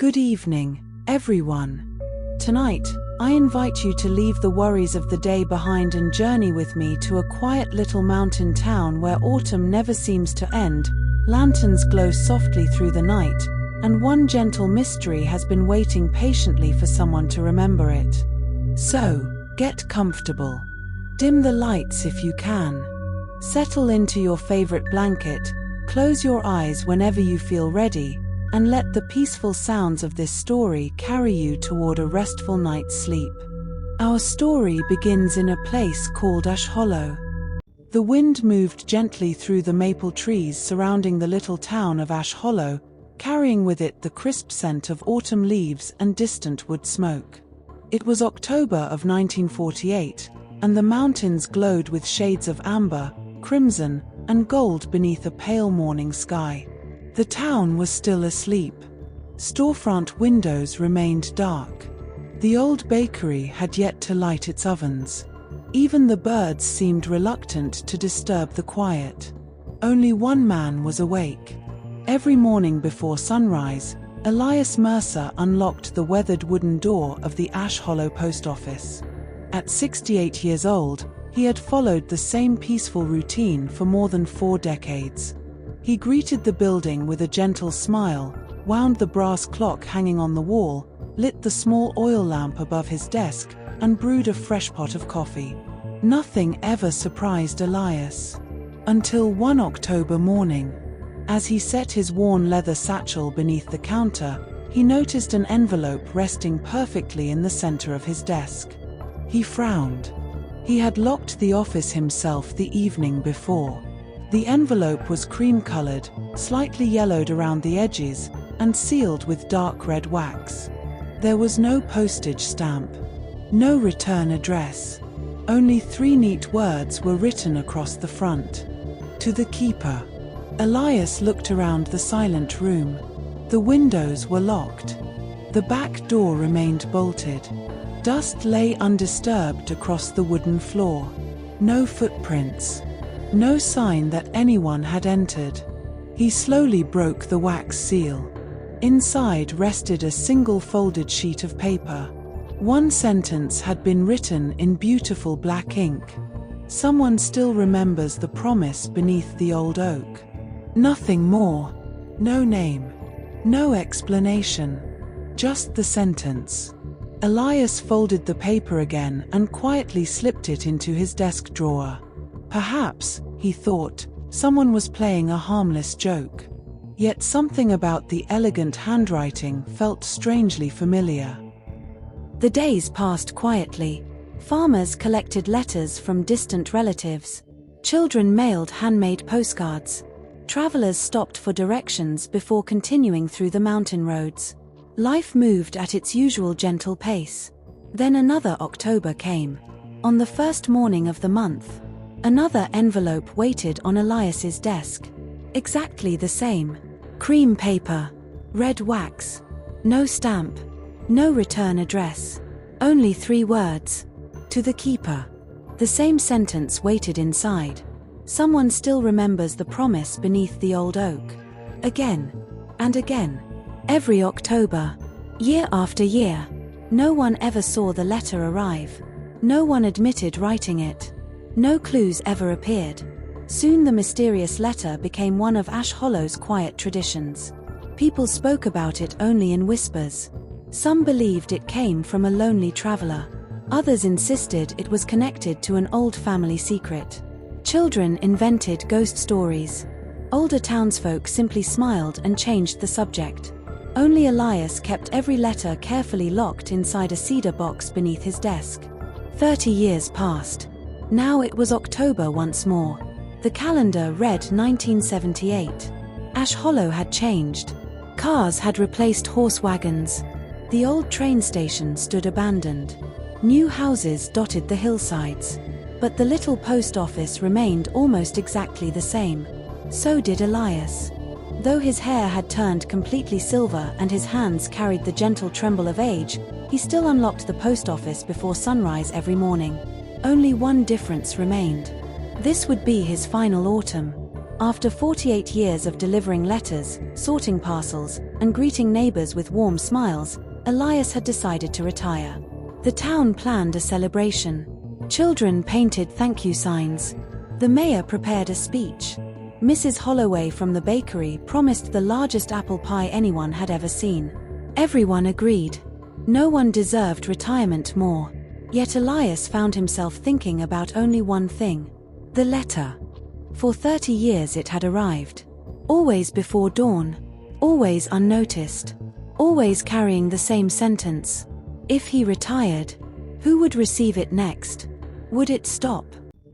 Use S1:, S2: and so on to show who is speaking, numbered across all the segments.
S1: Good evening, everyone. Tonight, I invite you to leave the worries of the day behind and journey with me to a quiet little mountain town where autumn never seems to end, lanterns glow softly through the night, and one gentle mystery has been waiting patiently for someone to remember it. So, get comfortable. Dim the lights if you can. Settle into your favorite blanket, close your eyes whenever you feel ready, and let the peaceful sounds of this story carry you toward a restful night's sleep. Our story begins in a place called Ash Hollow. The wind moved gently through the maple trees surrounding the little town of Ash Hollow, carrying with it the crisp scent of autumn leaves and distant wood smoke. It was October of 1948, and the mountains glowed with shades of amber, crimson, and gold beneath a pale morning sky. The town was still asleep. Storefront windows remained dark. The old bakery had yet to light its ovens. Even the birds seemed reluctant to disturb the quiet. Only one man was awake. Every morning before sunrise, Elias Mercer unlocked the weathered wooden door of the Ash Hollow post office. At 68 years old, he had followed the same peaceful routine for more than 4 decades. He greeted the building with a gentle smile, wound the brass clock hanging on the wall, lit the small oil lamp above his desk, and brewed a fresh pot of coffee. Nothing ever surprised Elias. Until one October morning. As he set his worn leather satchel beneath the counter, he noticed an envelope resting perfectly in the center of his desk. He frowned. He had locked the office himself the evening before. The envelope was cream-colored, slightly yellowed around the edges, and sealed with dark red wax. There was no postage stamp, no return address. Only 3 neat words were written across the front. To the keeper. Elias looked around the silent room. The windows were locked. The back door remained bolted. Dust lay undisturbed across the wooden floor. No footprints. No sign that anyone had entered. He slowly broke the wax seal. Inside rested a single folded sheet of paper. One sentence had been written in beautiful black ink. Someone still remembers the promise beneath the old oak. Nothing more. No name. No explanation. Just the sentence. Elias folded the paper again and quietly slipped it into his desk drawer. Perhaps, he thought, someone was playing a harmless joke. Yet something about the elegant handwriting felt strangely familiar.
S2: The days passed quietly. Farmers collected letters from distant relatives. Children mailed handmade postcards. Travelers stopped for directions before continuing through the mountain roads. Life moved at its usual gentle pace. Then another October came. On the first morning of the month, another envelope waited on Elias's desk. Exactly the same. Cream paper. Red wax. No stamp. No return address. Only 3 words. To the keeper. The same sentence waited inside. Someone still remembers the promise beneath the old oak. Again. And again. Every October. Year after year. No one ever saw the letter arrive. No one admitted writing it. No clues ever appeared. Soon the mysterious letter became one of Ash Hollow's quiet traditions. People spoke about it only in whispers. Some believed it came from a lonely traveler. Others insisted it was connected to an old family secret. Children invented ghost stories. Older townsfolk simply smiled and changed the subject. Only Elias kept every letter carefully locked inside a cedar box beneath his desk. 30 years passed. Now it was October once more. The calendar read 1978. Ash Hollow had changed. Cars had replaced horse wagons. The old train station stood abandoned. New houses dotted the hillsides. But the little post office remained almost exactly the same. So did Elias. Though his hair had turned completely silver and his hands carried the gentle tremble of age, he still unlocked the post office before sunrise every morning. Only one difference remained. This would be his final autumn. After 48 years of delivering letters, sorting parcels, and greeting neighbors with warm smiles, Elias had decided to retire. The town planned a celebration. Children painted thank you signs. The mayor prepared a speech. Mrs. Holloway from the bakery promised the largest apple pie anyone had ever seen. Everyone agreed. No one deserved retirement more. Yet Elias found himself thinking about only one thing: the letter. For 30 years it had arrived. Always before dawn. Always unnoticed. Always carrying the same sentence. If he retired, who would receive it next? Would it stop?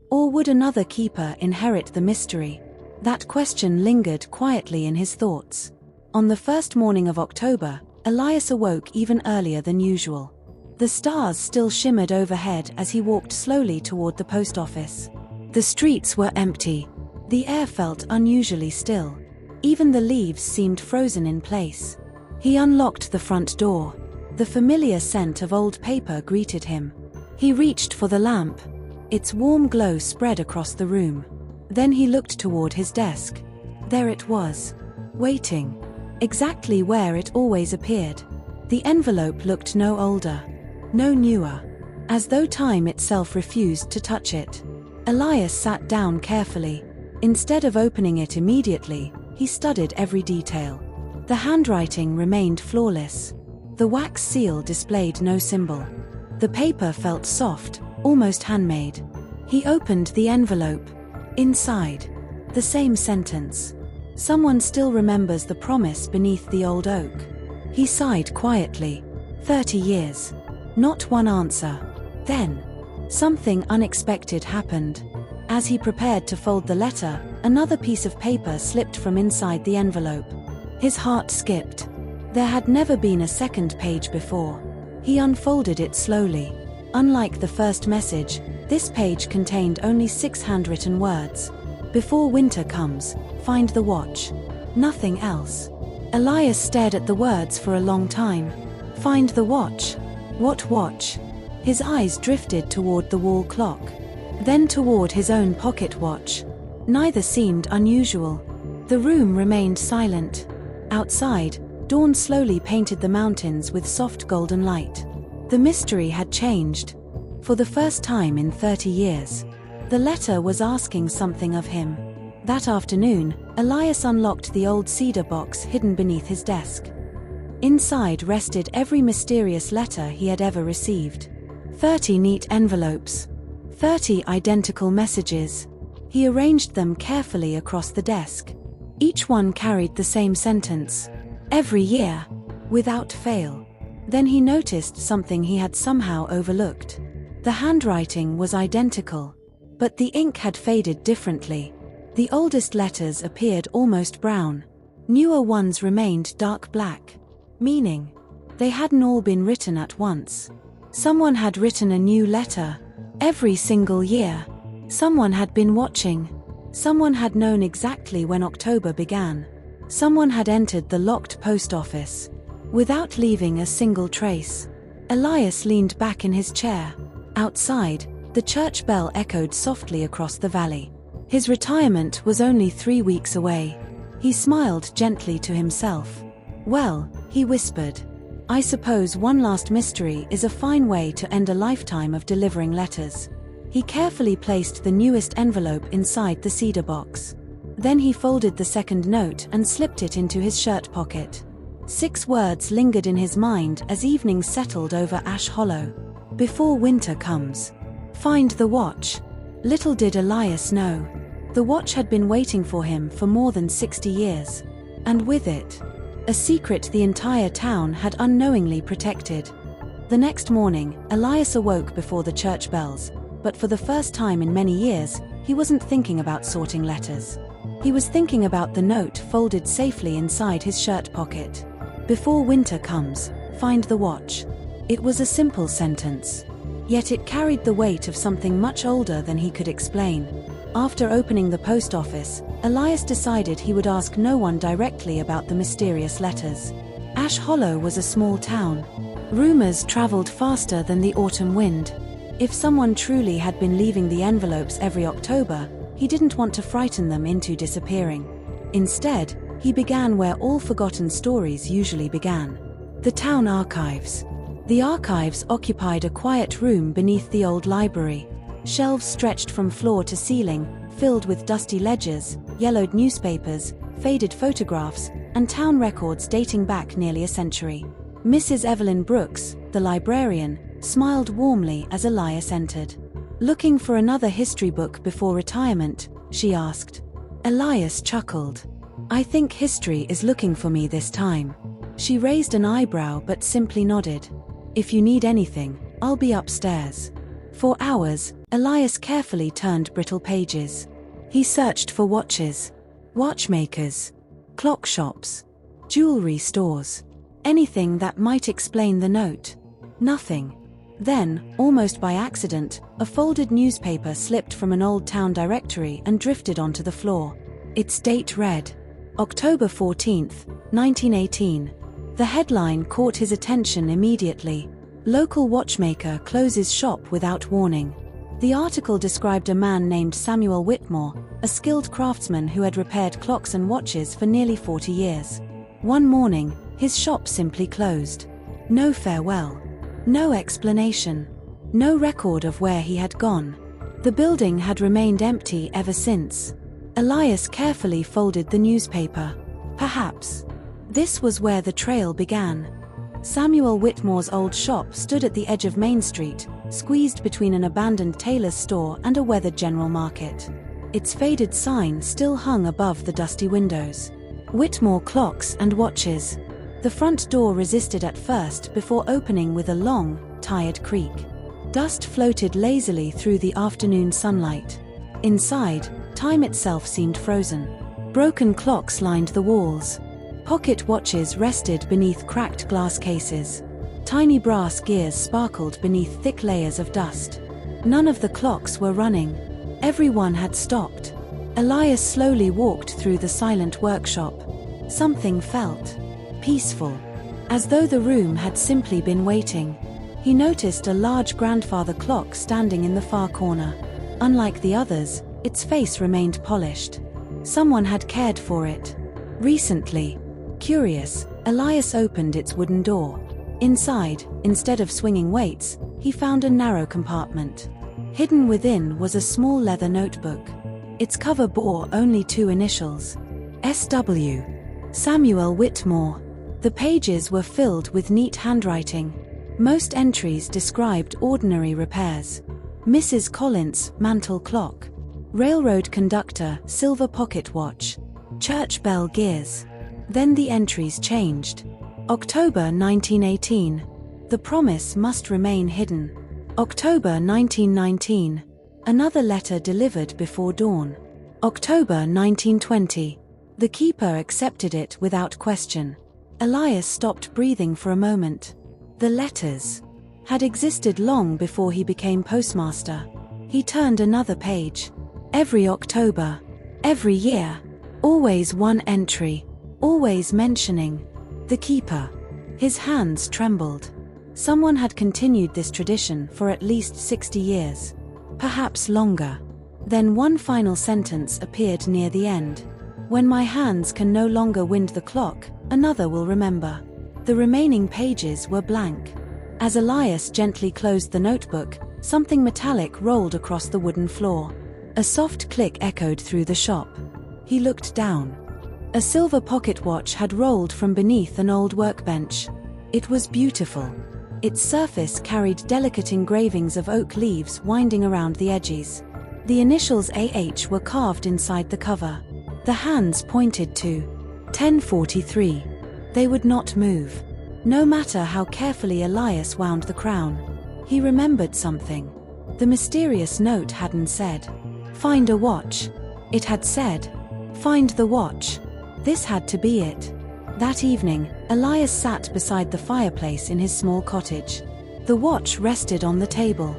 S2: Or would another keeper inherit the mystery? That question lingered quietly in his thoughts. On the first morning of October, Elias awoke even earlier than usual. The stars still shimmered overhead as he walked slowly toward the post office. The streets were empty. The air felt unusually still. Even the leaves seemed frozen in place. He unlocked the front door. The familiar scent of old paper greeted him. He reached for the lamp. Its warm glow spread across the room. Then he looked toward his desk. There it was, waiting, exactly where it always appeared. The envelope looked no older, no newer, as though time itself refused to touch it. Elias sat down carefully. Instead of opening it immediately, he studied every detail. The handwriting remained flawless. The wax seal displayed no symbol. The paper felt soft, almost handmade. He opened the envelope. Inside, the same sentence. Someone still remembers the promise beneath the old oak. He sighed quietly. 30 years. Not one answer. Then, something unexpected happened. As he prepared to fold the letter, another piece of paper slipped from inside the envelope. His heart skipped. There had never been a second page before. He unfolded it slowly. Unlike the first message, this page contained only 6 handwritten words. Before winter comes, find the watch. Nothing else. Elias stared at the words for a long time. Find the watch? What watch? His eyes drifted toward the wall clock. Then toward his own pocket watch. Neither seemed unusual. The room remained silent. Outside, dawn slowly painted the mountains with soft golden light. The mystery had changed. For the first time in 30 years. The letter was asking something of him. That afternoon, Elias unlocked the old cedar box hidden beneath his desk. Inside rested every mysterious letter he had ever received. 30 neat envelopes. 30 identical messages. He arranged them carefully across the desk. Each one carried the same sentence. Every year. Without fail. Then he noticed something he had somehow overlooked. The handwriting was identical, but the ink had faded differently. The oldest letters appeared almost brown. Newer ones remained dark black. Meaning, they hadn't all been written at once. Someone had written a new letter. Every single year. Someone had been watching. Someone had known exactly when October began. Someone had entered the locked post office. Without leaving a single trace. Elias leaned back in his chair. Outside, the church bell echoed softly across the valley. His retirement was only 3 weeks away. He smiled gently to himself. Well, he whispered. I suppose one last mystery is a fine way to end a lifetime of delivering letters. He carefully placed the newest envelope inside the cedar box. Then he folded the second note and slipped it into his shirt pocket. 6 words lingered in his mind as evening settled over Ash Hollow. Before winter comes. Find the watch. Little did Elias know. The watch had been waiting for him for more than 60 years. And with it, a secret the entire town had unknowingly protected. The next morning, Elias awoke before the church bells, but for the first time in many years, he wasn't thinking about sorting letters. He was thinking about the note folded safely inside his shirt pocket. Before winter comes, find the watch. It was a simple sentence. Yet it carried the weight of something much older than he could explain. After opening the post office, Elias decided he would ask no one directly about the mysterious letters. Ash Hollow was a small town. Rumors traveled faster than the autumn wind. If someone truly had been leaving the envelopes every October, he didn't want to frighten them into disappearing. Instead, He began where all forgotten stories usually began. The town archives. The archives occupied a quiet room beneath the old library. Shelves stretched from floor to ceiling, filled with dusty ledgers, yellowed newspapers, faded photographs, and town records dating back nearly a century. Mrs. Evelyn Brooks, the librarian, smiled warmly as Elias entered. "Looking for another history book before retirement?" she asked. Elias chuckled. "I think history is looking for me this time." She raised an eyebrow but simply nodded. "If you need anything, I'll be upstairs." For hours, Elias carefully turned brittle pages. He searched for watches, watchmakers, clock shops, jewelry stores, anything that might explain the note. Nothing. Then, almost by accident, a folded newspaper slipped from an old town directory and drifted onto the floor. Its date read, October 14th, 1918. The headline caught his attention immediately. "Local watchmaker closes shop without warning." The article described a man named Samuel Whitmore, a skilled craftsman who had repaired clocks and watches for nearly 40 years. One morning, his shop simply closed. No farewell. No explanation. No record of where he had gone. The building had remained empty ever since. Elias carefully folded the newspaper. Perhaps this was where the trail began. Samuel Whitmore's old shop stood at the edge of Main Street, squeezed between an abandoned tailor's store and a weathered general market. Its faded sign still hung above the dusty windows. Whitmore Clocks and Watches. The front door resisted at first before opening with a long, tired creak. Dust floated lazily through the afternoon sunlight. Inside, time itself seemed frozen. Broken clocks lined the walls. Pocket watches rested beneath cracked glass cases. Tiny brass gears sparkled beneath thick layers of dust. None of the clocks were running. Everyone had stopped. Elias slowly walked through the silent workshop. Something felt peaceful, as though the room had simply been waiting. He noticed a large grandfather clock standing in the far corner. Unlike the others, its face remained polished. Someone had cared for it. Recently. Curious, Elias opened its wooden door. Inside, instead of swinging weights, he found a narrow compartment. Hidden within was a small leather notebook. Its cover bore only 2 initials. S.W. Samuel Whitmore. The pages were filled with neat handwriting. Most entries described ordinary repairs. Mrs. Collins, mantel clock. Railroad conductor, silver pocket watch. Church bell gears. Then the entries changed. October 1918. The promise must remain hidden. October 1919. Another letter delivered before dawn. October 1920. The keeper accepted it without question. Elias stopped breathing for a moment. The letters had existed long before he became postmaster. He turned another page. Every October. Every year. Always one entry. Always mentioning the keeper. His hands trembled. Someone had continued this tradition for at least 60 years. Perhaps longer. Then one final sentence appeared near the end. "When my hands can no longer wind the clock, another will remember." The remaining pages were blank. As Elias gently closed the notebook, something metallic rolled across the wooden floor. A soft click echoed through the shop. He looked down. A silver pocket watch had rolled from beneath an old workbench. It was beautiful. Its surface carried delicate engravings of oak leaves winding around the edges. The initials AH were carved inside the cover. The hands pointed to 1043. They would not move. No matter how carefully Elias wound the crown. He remembered something. The mysterious note hadn't said, "Find a watch." It had said, "Find the watch." This had to be it. That evening, Elias sat beside the fireplace in his small cottage. The watch rested on the table.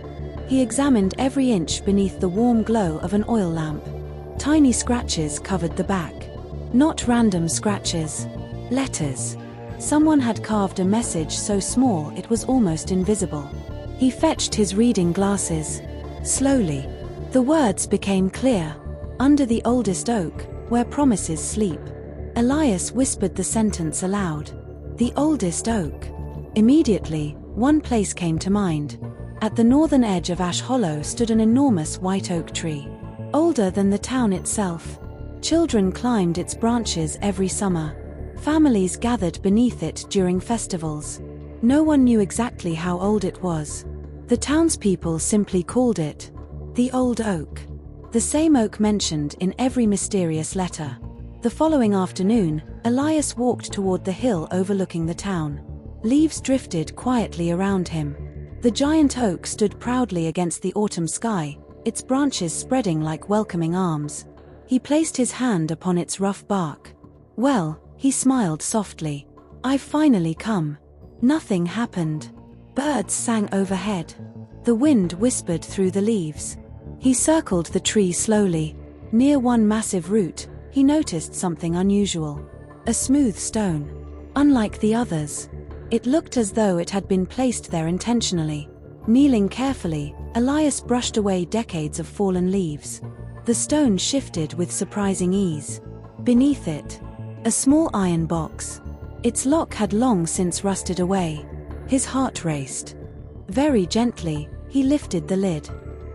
S2: He examined every inch beneath the warm glow of an oil lamp. Tiny scratches covered the back. Not random scratches. Letters. Someone had carved a message so small it was almost invisible. He fetched his reading glasses. Slowly. The words became clear. Under the oldest oak, where promises sleep. Elias whispered the sentence aloud. The oldest oak. Immediately, one place came to mind. At the northern edge of Ash Hollow stood an enormous white oak tree. Older than the town itself. Children climbed its branches every summer. Families gathered beneath it during festivals. No one knew exactly how old it was. The townspeople simply called it the Old Oak. The same oak mentioned in every mysterious letter. The following afternoon, Elias walked toward the hill overlooking the town. Leaves drifted quietly around him. The giant oak stood proudly against the autumn sky, its branches spreading like welcoming arms. He placed his hand upon its rough bark. Well, he smiled softly. I've finally come. Nothing happened. Birds sang overhead. The wind whispered through the leaves. He circled the tree slowly. Near one massive root, he noticed something unusual. A smooth stone. Unlike the others. It looked as though it had been placed there intentionally. Kneeling carefully, Elias brushed away decades of fallen leaves. The stone shifted with surprising ease. Beneath it, a small iron box. Its lock had long since rusted away. His heart raced. Very gently, he lifted the lid.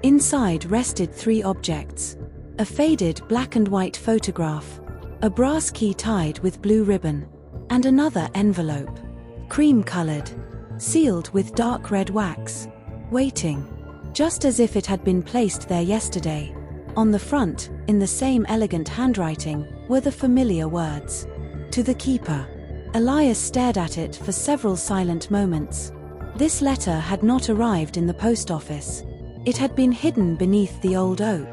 S2: Inside rested 3 objects. A faded black and white photograph. A brass key tied with blue ribbon. And another envelope. Cream-colored. Sealed with dark red wax. Waiting. Just as if it had been placed there yesterday. On the front, in the same elegant handwriting, were the familiar words. To the keeper. Elias stared at it for several silent moments. This letter had not arrived in the post office. It had been hidden beneath the old oak.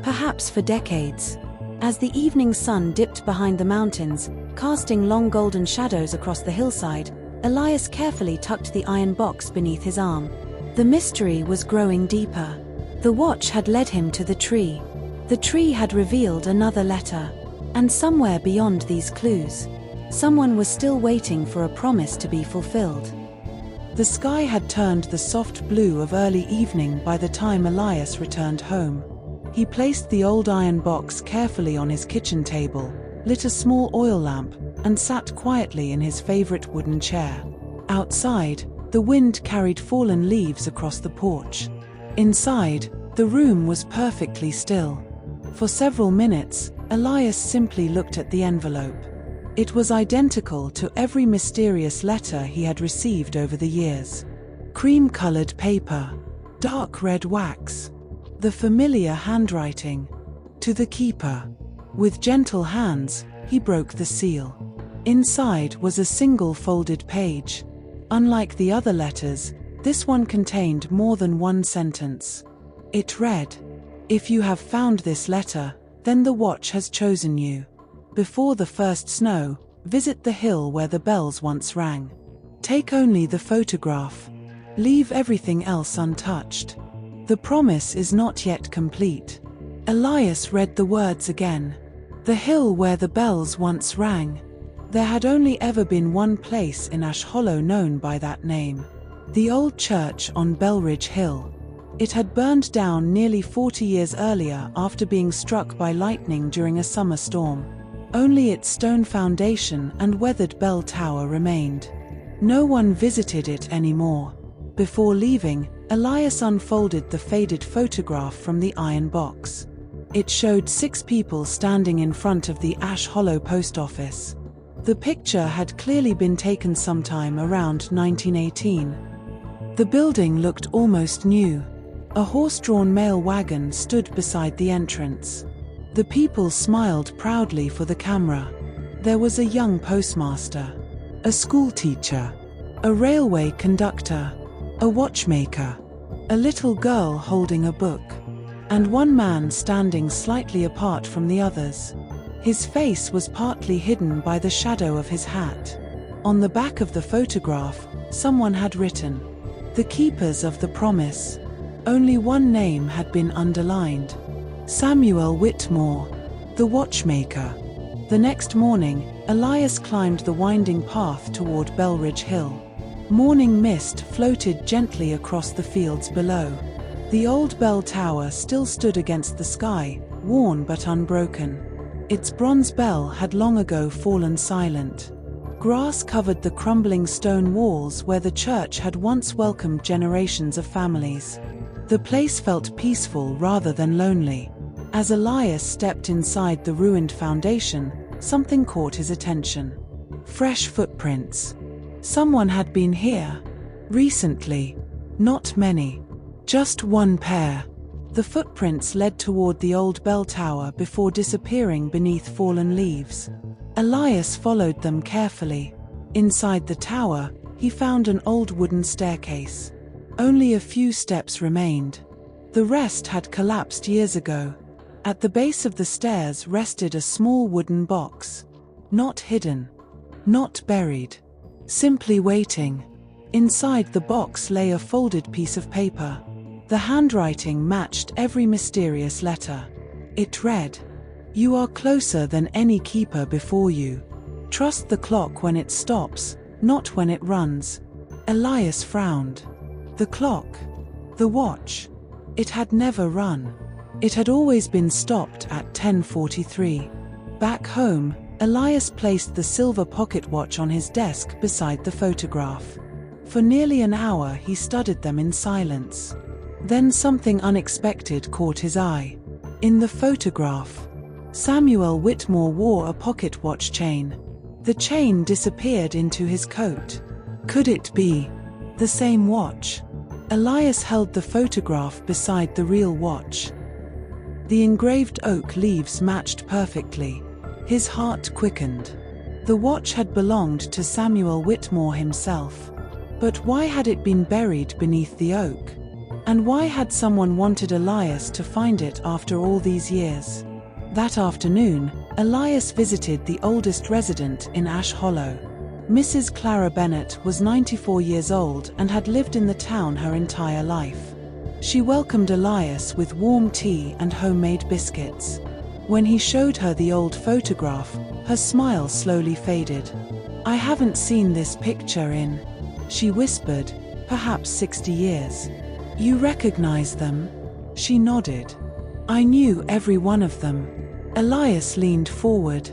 S2: Perhaps for decades. As the evening sun dipped behind the mountains, casting long golden shadows across the hillside, Elias carefully tucked the iron box beneath his arm. The mystery was growing deeper. The watch had led him to the tree. The tree had revealed another letter. And somewhere beyond these clues, someone was still waiting for a promise to be fulfilled.
S1: The sky had turned the soft blue of early evening by the time Elias returned home. He placed the old iron box carefully on his kitchen table, lit a small oil lamp, and sat quietly in his favorite wooden chair. Outside, the wind carried fallen leaves across the porch. Inside, the room was perfectly still. For several minutes, Elias simply looked at the envelope. It was identical to every mysterious letter he had received over the years. Cream-colored paper, dark red wax, the familiar handwriting. To the keeper. With gentle hands, he broke the seal. Inside was a single folded page. Unlike the other letters, this one contained more than one sentence. It read, "If you have found this letter, then the watch has chosen you. Before the first snow, visit the hill where the bells once rang. Take only the photograph. Leave everything else untouched. The promise is not yet complete." Elias read the words again. The hill where the bells once rang. There had only ever been one place in Ash Hollow known by that name. The old church on Belridge Hill. It had burned down nearly 40 years earlier after being struck by lightning during a summer storm. Only its stone foundation and weathered bell tower remained. No one visited it anymore. Before leaving, Elias unfolded the faded photograph from the iron box. It showed 6 people standing in front of the Ash Hollow post office. The picture had clearly been taken sometime around 1918. The building looked almost new. A horse-drawn mail wagon stood beside the entrance. The people smiled proudly for the camera. There was a young postmaster, a schoolteacher, a railway conductor, a watchmaker, a little girl holding a book, and one man standing slightly apart from the others. His face was partly hidden by the shadow of his hat. On the back of the photograph, someone had written, "The Keepers of the Promise." Only one name had been underlined. Samuel Whitmore, the watchmaker. The next morning, Elias climbed the winding path toward Belridge Hill. Morning mist floated gently across the fields below. The old bell tower still stood against the sky, worn but unbroken. Its bronze bell had long ago fallen silent. Grass covered the crumbling stone walls where the church had once welcomed generations of families. The place felt peaceful rather than lonely. As Elias stepped inside the ruined foundation, something caught his attention. Fresh footprints. Someone had been here. Recently. Not many. Just one pair. The footprints led toward the old bell tower before disappearing beneath fallen leaves. Elias followed them carefully. Inside the tower, he found an old wooden staircase. Only a few steps remained. The rest had collapsed years ago. At the base of the stairs rested a small wooden box. Not hidden. Not buried. Simply waiting. Inside the box lay a folded piece of paper. The handwriting matched every mysterious letter. It read, "You are closer than any keeper before you. Trust the clock when it stops, not when it runs." Elias frowned. The clock. The watch. It had never run. It had always been stopped at 10:43. Back home, Elias placed the silver pocket watch on his desk beside the photograph. For nearly an hour he studied them in silence. Then something unexpected caught his eye. In the photograph, Samuel Whitmore wore a pocket watch chain. The chain disappeared into his coat. Could it be the same watch? Elias held the photograph beside the real watch. The engraved oak leaves matched perfectly. His heart quickened. The watch had belonged to Samuel Whitmore himself. But why had it been buried beneath the oak? And why had someone wanted Elias to find it after all these years? That afternoon, Elias visited the oldest resident in Ash Hollow. Mrs. Clara Bennett was 94 years old and had lived in the town her entire life. She welcomed Elias with warm tea and homemade biscuits. When he showed her the old photograph, her smile slowly faded. "I haven't seen this picture in," she whispered, "perhaps 60 years. You recognize them?" She nodded. "I knew every one of them." Elias leaned forward.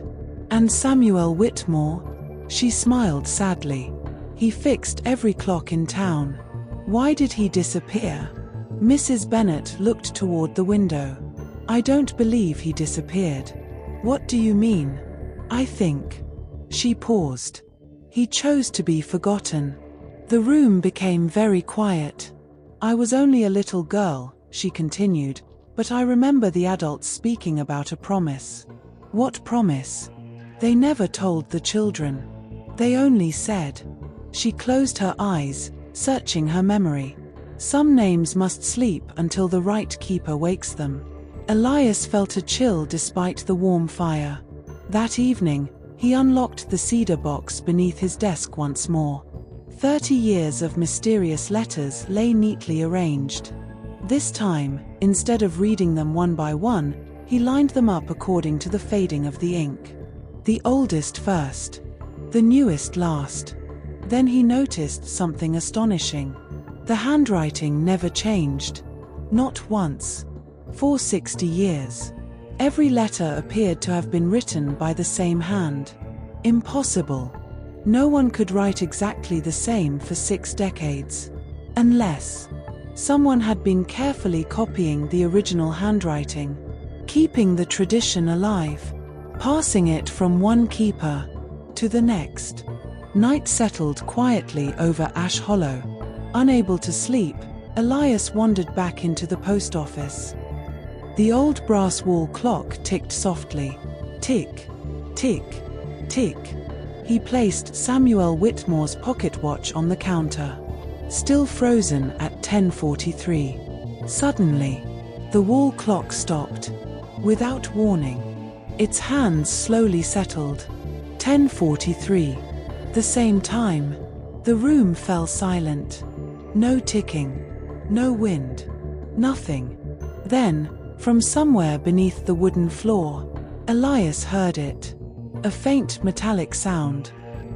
S1: "And Samuel Whitmore?" She smiled sadly. "He fixed every clock in town. Why did he disappear?" Mrs. Bennett looked toward the window. "I don't believe he disappeared." "What do you mean?" "I think." She paused. "He chose to be forgotten." The room became very quiet. "I was only a little girl," she continued, "but I remember the adults speaking about a promise." "What promise?" "They never told the children. They only said." She closed her eyes, searching her memory. "Some names must sleep until the right keeper wakes them." Elias felt a chill despite the warm fire. That evening, he unlocked the cedar box beneath his desk once more. 30 years of mysterious letters lay neatly arranged. This time, instead of reading them one by one, he lined them up according to the fading of the ink. The oldest first. The newest last. Then he noticed something astonishing. The handwriting never changed. Not once. For 60 years. Every letter appeared to have been written by the same hand. Impossible. No one could write exactly the same for 6 decades. Unless someone had been carefully copying the original handwriting, keeping the tradition alive, passing it from one keeper to the next. Night settled quietly over Ash Hollow. Unable to sleep, Elias wandered back into the post office. The old brass wall clock ticked softly. Tick, tick, tick. He placed Samuel Whitmore's pocket watch on the counter. Still frozen at 10:43. Suddenly, the wall clock stopped. Without warning. Its hands slowly settled. 10:43. The same time. The room fell silent. No ticking. No wind. Nothing. Then, from somewhere beneath the wooden floor, Elias heard it. A faint metallic sound.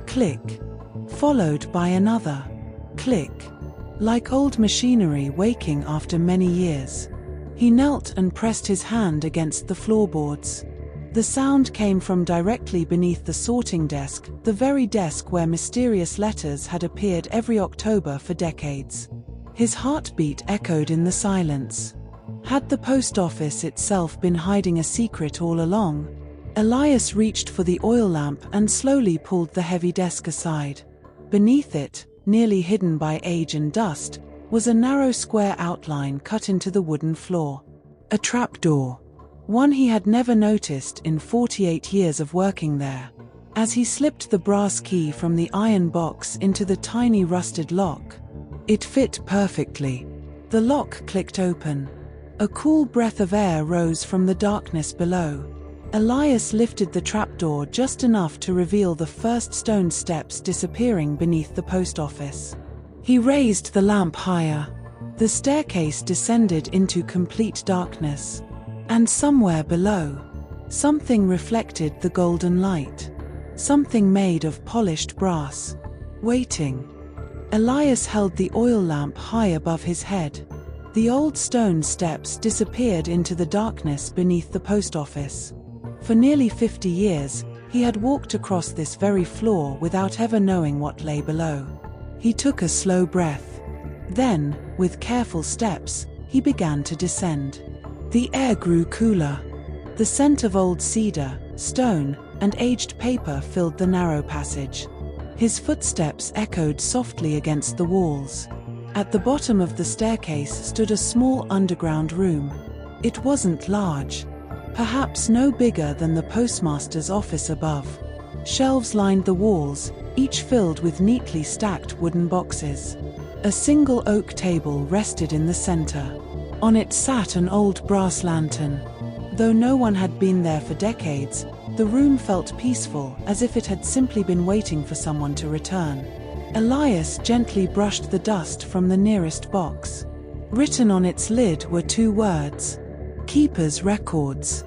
S1: Click. Followed by another. Click. Like old machinery waking after many years. He knelt and pressed his hand against the floorboards. The sound came from directly beneath the sorting desk, the very desk where mysterious letters had appeared every October for decades. His heartbeat echoed in the silence. Had the post office itself been hiding a secret all along? Elias reached for the oil lamp and slowly pulled the heavy desk aside. Beneath it, nearly hidden by age and dust, was a narrow square outline cut into the wooden floor. A trapdoor. One he had never noticed in 48 years of working there. As he slipped the brass key from the iron box into the tiny rusted lock, it fit perfectly. The lock clicked open. A cool breath of air rose from the darkness below. Elias lifted the trapdoor just enough to reveal the first stone steps disappearing beneath the post office. He raised the lamp higher. The staircase descended into complete darkness. And somewhere below, something reflected the golden light. Something made of polished brass. Waiting. Elias held the oil lamp high above his head. The old stone steps disappeared into the darkness beneath the post office. For nearly 50 years, he had walked across this very floor without ever knowing what lay below. He took a slow breath. Then, with careful steps, he began to descend. The air grew cooler. The scent of old cedar, stone, and aged paper filled the narrow passage. His footsteps echoed softly against the walls. At the bottom of the staircase stood a small underground room. It wasn't large. Perhaps no bigger than the postmaster's office above. Shelves lined the walls, each filled with neatly stacked wooden boxes. A single oak table rested in the center. On it sat an old brass lantern. Though no one had been there for decades, the room felt peaceful, as if it had simply been waiting for someone to return. Elias gently brushed the dust from the nearest box. Written on its lid were 2 words: Keeper's Records.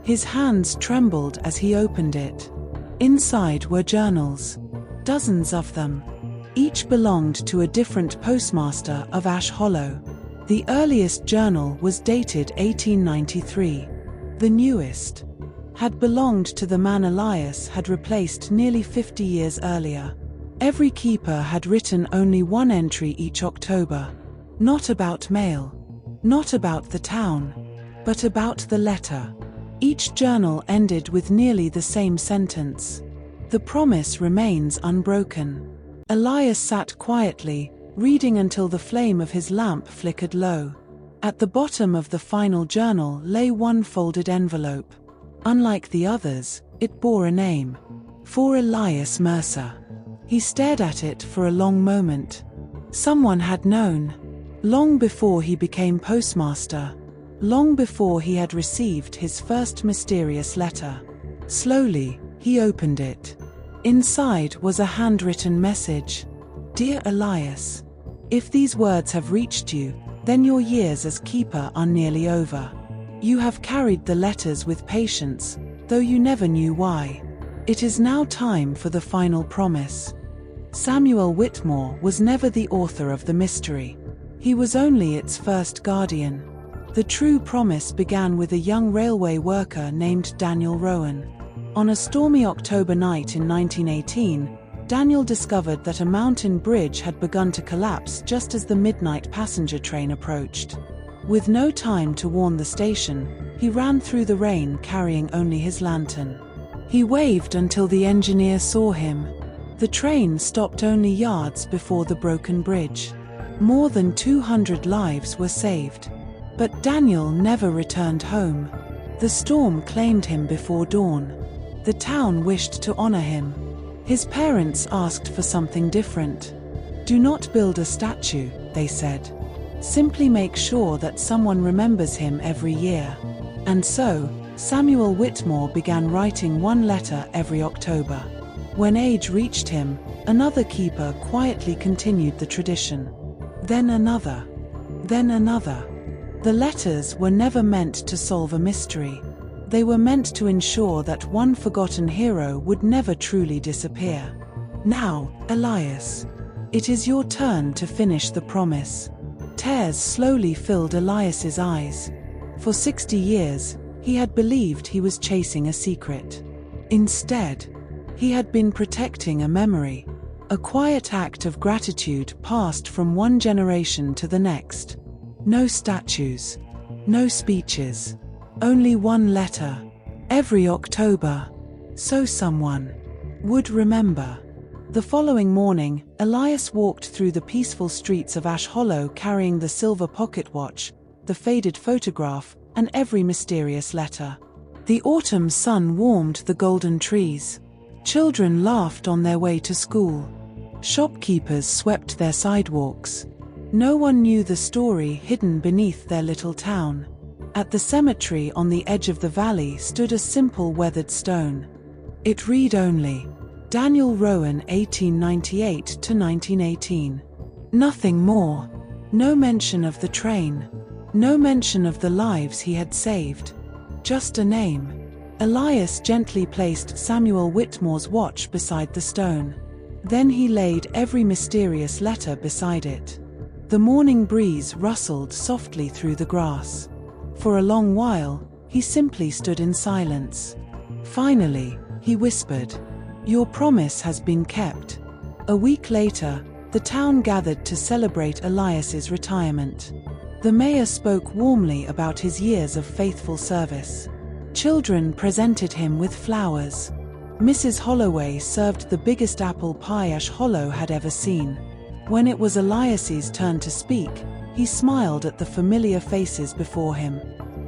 S1: His hands trembled as he opened it. Inside were journals. Dozens of them. Each belonged to a different postmaster of Ash Hollow. The earliest journal was dated 1893. The newest had belonged to the man Elias had replaced nearly 50 years earlier. Every keeper had written only one entry each October. Not about mail. Not about the town. But about the letter. Each journal ended with nearly the same sentence. The promise remains unbroken. Elias sat quietly, reading until the flame of his lamp flickered low. At the bottom of the final journal lay one folded envelope. Unlike the others, it bore a name. For Elias Mercer. He stared at it for a long moment. Someone had known. Long before he became postmaster. Long before he had received his first mysterious letter. Slowly, he opened it. Inside was a handwritten message. Dear Elias, if these words have reached you, then your years as keeper are nearly over. You have carried the letters with patience, though you never knew why. It is now time for the final promise. Samuel Whitmore was never the author of the mystery. He was only its first guardian. The true promise began with a young railway worker named Daniel Rowan. On a stormy October night in 1918, Daniel discovered that a mountain bridge had begun to collapse just as the midnight passenger train approached. With no time to warn the station, he ran through the rain carrying only his lantern. He waved until the engineer saw him. The train stopped only yards before the broken bridge. More than 200 lives were saved. But Daniel never returned home. The storm claimed him before dawn. The town wished to honor him. His parents asked for something different. Do not build a statue, they said. Simply make sure that someone remembers him every year. And so, Samuel Whitmore began writing one letter every October. When age reached him, another keeper quietly continued the tradition. Then another. Then another. The letters were never meant to solve a mystery. They were meant to ensure that one forgotten hero would never truly disappear. Now, Elias, it is your turn to finish the promise. Tears slowly filled Elias's eyes. For 60 years, He had believed he was chasing a secret. Instead, he had been protecting a memory, a quiet act of gratitude passed from one generation to the next. No statues, no speeches, only one letter. Every October, so someone would remember. The following morning, Elias walked through the peaceful streets of Ash Hollow carrying the silver pocket watch, the faded photograph, and every mysterious letter. The autumn sun warmed the golden trees. Children laughed on their way to school. Shopkeepers swept their sidewalks. No one knew the story hidden beneath their little town. At the cemetery on the edge of the valley stood a simple weathered stone. It read only, Daniel Rowan 1898 to 1918. Nothing more. No mention of the train. No mention of the lives he had saved. Just a name. Elias gently placed Samuel Whitmore's watch beside the stone. Then he laid every mysterious letter beside it. The morning breeze rustled softly through the grass. For a long while, he simply stood in silence. Finally, he whispered, "Your promise has been kept." A week later, the town gathered to celebrate Elias's retirement. The mayor spoke warmly about his years of faithful service. Children presented him with flowers. Mrs. Holloway served the biggest apple pie Ash Hollow had ever seen. When it was Elias's turn to speak, he smiled at the familiar faces before him.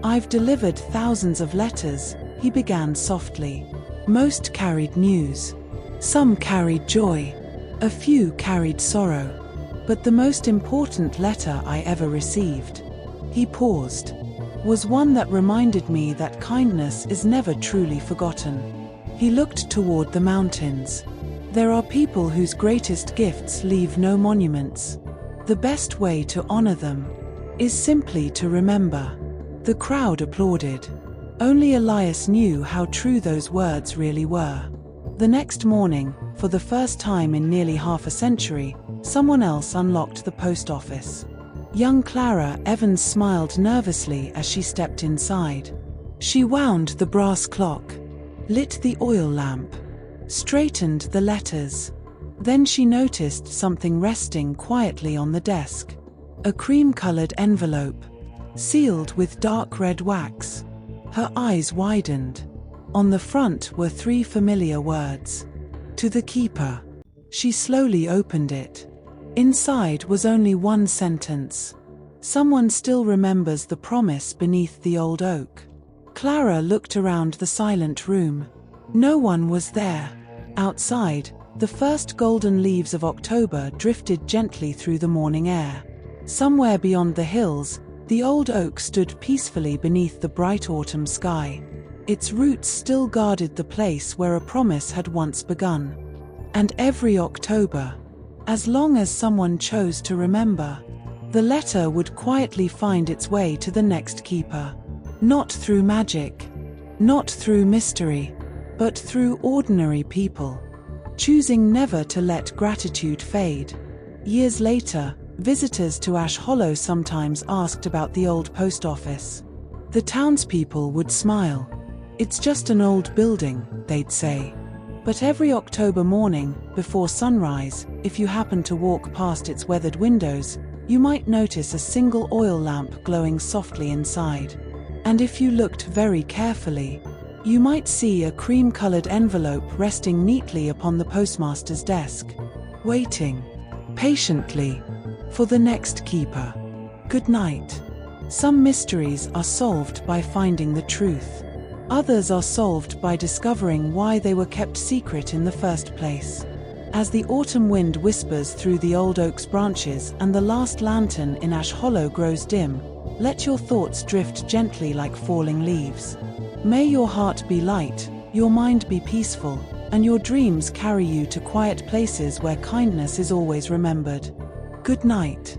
S1: "I've delivered thousands of letters," he began softly. "Most carried news. Some carried joy. A few carried sorrow. But the most important letter I ever received," he paused, "was one that reminded me that kindness is never truly forgotten." He looked toward the mountains. "There are people whose greatest gifts leave no monuments. The best way to honor them is simply to remember." The crowd applauded. Only Elias knew how true those words really were. The next morning, for the first time in nearly half a century, someone else unlocked the post office. Young Clara Evans smiled nervously as she stepped inside. She wound the brass clock, lit the oil lamp, straightened the letters. Then she noticed something resting quietly on the desk. A cream-colored envelope, sealed with dark red wax. Her eyes widened. On the front were 3 familiar words. "To the keeper." She slowly opened it. Inside was only one sentence. "Someone still remembers the promise beneath the old oak." Clara looked around the silent room. No one was there. Outside, the first golden leaves of October drifted gently through the morning air. Somewhere beyond the hills, the old oak stood peacefully beneath the bright autumn sky. Its roots still guarded the place where a promise had once begun. And every October, as long as someone chose to remember, the letter would quietly find its way to the next keeper. Not through magic, not through mystery, but through ordinary people, choosing never to let gratitude fade. Years later, visitors to Ash Hollow sometimes asked about the old post office. The townspeople would smile. "It's just an old building," they'd say. But every October morning, before sunrise, if you happened to walk past its weathered windows, you might notice a single oil lamp glowing softly inside. And if you looked very carefully, you might see a cream-colored envelope resting neatly upon the postmaster's desk, waiting patiently for the next keeper. Good night. Some mysteries are solved by finding the truth. Others are solved by discovering why they were kept secret in the first place. As the autumn wind whispers through the old oak's branches and the last lantern in Ash Hollow grows dim, let your thoughts drift gently like falling leaves. May your heart be light, your mind be peaceful, and your dreams carry you to quiet places where kindness is always remembered. Good night.